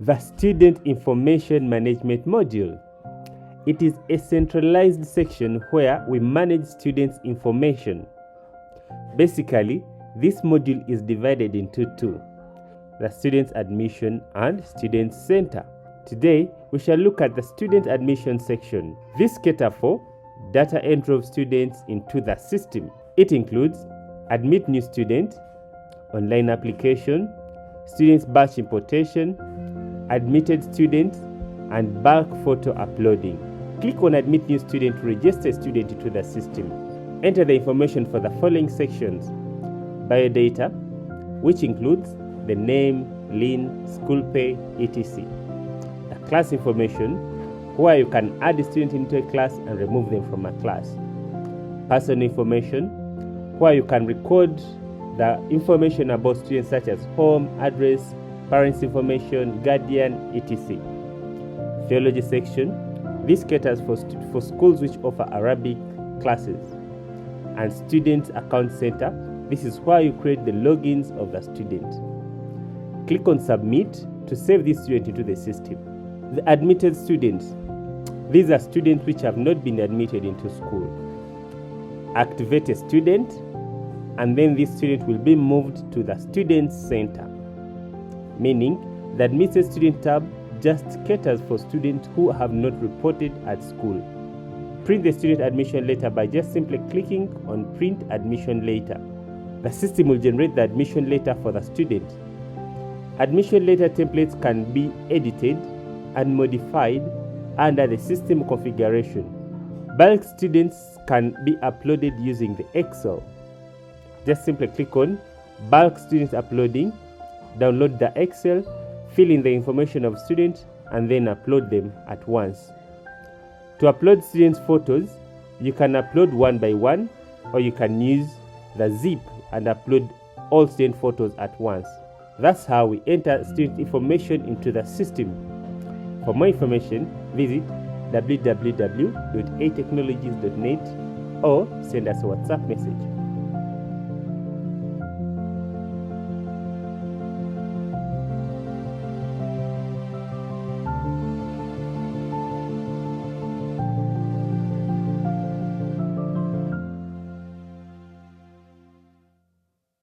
The Student Information Management module. It is a centralized section where we manage students' information. Basically, this module is divided into two: the Students Admission and Student Center. Today, we shall look at the Student Admission section. This caters for data entry of students into the system. It includes admit new student, online application, students batch importation, admitted students, and bulk photo uploading. Click on admit new student to register a student into the system. Enter the information for the following sections: biodata, which includes the name, lien, school pay, etc. The class information, where you can add a student into a class and remove them from a class. Personal information, where you can record the information about students such as home, address, parents' information, guardian, etc. Theology section. This caters for schools which offer Arabic classes. And Student Account Center. This is where you create the logins of the student. Click on Submit to save this student into the system. The admitted students. These are students which have not been admitted into school. Activate a student, and then this student will be moved to the Student Center, meaning the Admitted Student tab just caters for students who have not reported at school. Print the student admission letter by just simply clicking on Print Admission Letter. The system will generate the admission letter for the student. Admission letter templates can be edited and modified under the system configuration. Bulk students can be uploaded using the Excel. Just simply click on Bulk Students Uploading, download the Excel, fill in the information of students, and then upload them at once. To upload students' photos, you can upload one by one, or you can use the zip and upload all student photos at once. That's how we enter student information into the system. For more information, visit www.atechnologies.net or send us a WhatsApp message.